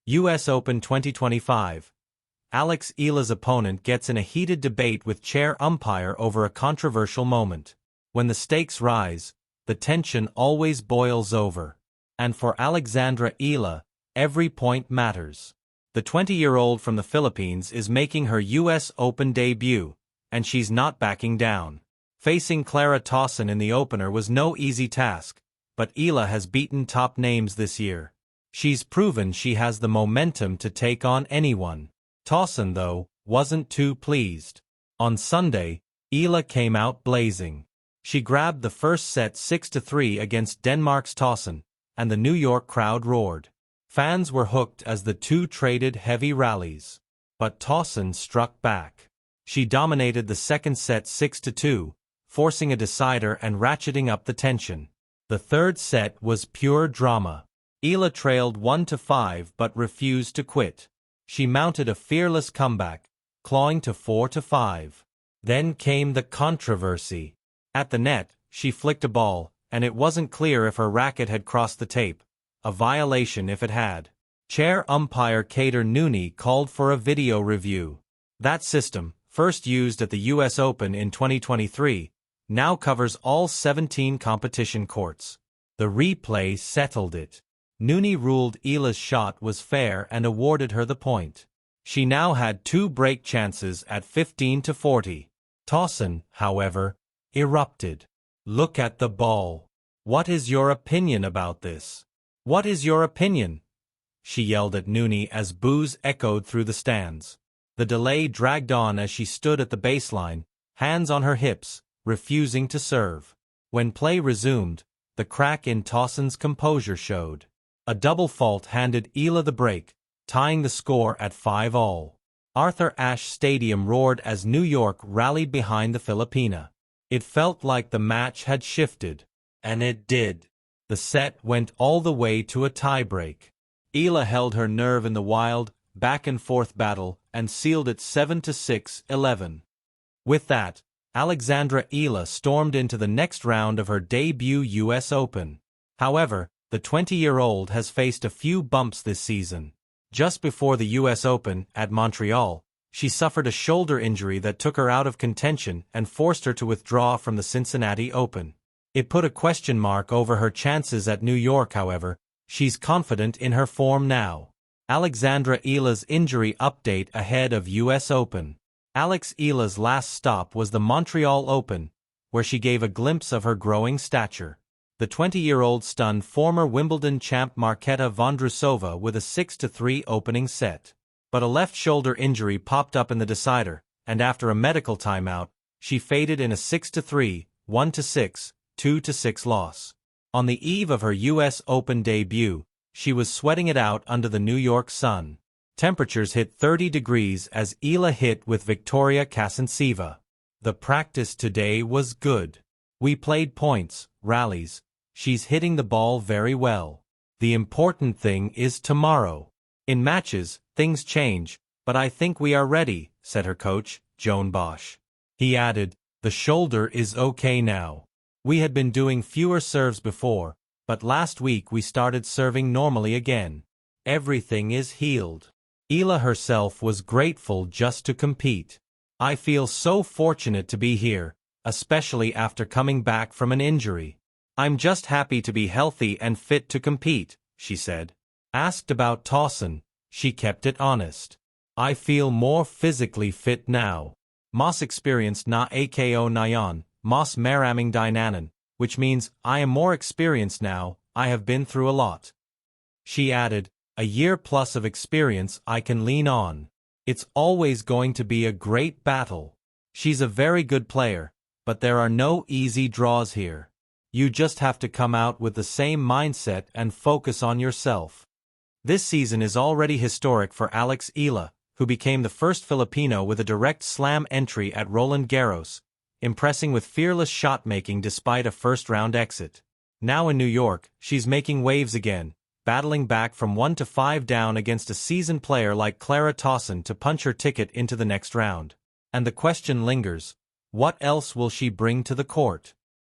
U.S. Open 2025. Alex Eala's opponent gets in a heated debate with chair umpire over a controversial moment. When the stakes rise, the tension always boils over. And for Alexandra Eala, every point matters. The 20-year-old from the Philippines is making her U.S. Open debut, and she's not backing down. Facing Clara Tauson in the opener was no easy task, but Eala has beaten top names this year. She's proven she has the momentum to take on anyone. Tauson, though, wasn't too pleased. On Sunday, Eala came out blazing. She grabbed the first set 6-3 against Denmark's Tauson, and the New York crowd roared. Fans were hooked as the two traded heavy rallies. But Tauson struck back. She dominated the second set 6-2, forcing a decider and ratcheting up the tension. The third set was pure drama. Eala trailed 1-5 but refused to quit. She mounted a fearless comeback, clawing to 4-5. Then came the controversy. At the net, she flicked a ball, and it wasn't clear if her racket had crossed the tape, a violation if it had. Chair umpire Kader Nooney called for a video review. That system, first used at the U.S. Open in 2023, now covers all 17 competition courts. The replay settled it. Nooney ruled Eala's shot was fair and awarded her the point. She now had two break chances at 15-40. Tauson, however, erupted. "Look at the ball. What is your opinion about this? What is your opinion?" she yelled at Nooney as boos echoed through the stands. The delay dragged on as she stood at the baseline, hands on her hips, refusing to serve. When play resumed, the crack in Tauson's composure showed. A double fault handed Eala the break, tying the score at 5-all. Arthur Ashe Stadium roared as New York rallied behind the Filipina. It felt like the match had shifted. And it did. The set went all the way to a tiebreak. Eala held her nerve in the wild, back-and-forth battle and sealed it 7-6-11. With that, Alexandra Eala stormed into the next round of her debut U.S. Open. However, the 20-year-old has faced a few bumps this season. Just before the U.S. Open, at Montreal, she suffered a shoulder injury that took her out of contention and forced her to withdraw from the Cincinnati Open. It put a question mark over her chances at New York, however. She's confident in her form now. Alexandra Eala's injury update ahead of U.S. Open. Alex Eala's last stop was the Montreal Open, where she gave a glimpse of her growing stature. The 20-year-old stunned former Wimbledon champ Marketa Vondrousova with a 6-3 opening set. But a left shoulder injury popped up in the decider, and after a medical timeout, she faded in a 6-3, 1-6, 2-6 loss. On the eve of her U.S. Open debut, she was sweating it out under the New York sun. Temperatures hit 30 degrees as Eala hit with Victoria Kasanseva. "The practice today was good. We played points, rallies. She's hitting the ball very well. The important thing is tomorrow. In matches, things change, but I think we are ready," said her coach, Joan Bosch. He added, "The shoulder is okay now. We had been doing fewer serves before, but last week we started serving normally again. Everything is healed." Eala herself was grateful just to compete. "I feel so fortunate to be here, especially after coming back from an injury. I'm just happy to be healthy and fit to compete," she said. Asked about Tauson, she kept it honest. "I feel more physically fit now. Mas experienced na ako ngayon, mas maraming dinanan, which means I am more experienced now, I have been through a lot." She added, "A year plus of experience I can lean on. It's always going to be a great battle. She's a very good player, but there are no easy draws here. You just have to come out with the same mindset and focus on yourself." This season is already historic for Alex Eala, who became the first Filipino with a direct slam entry at Roland Garros, impressing with fearless shot-making despite a first-round exit. Now in New York, she's making waves again, battling back from 1-5 down against a seasoned player like Clara Tauson to punch her ticket into the next round. And the question lingers, what else will she bring to the court?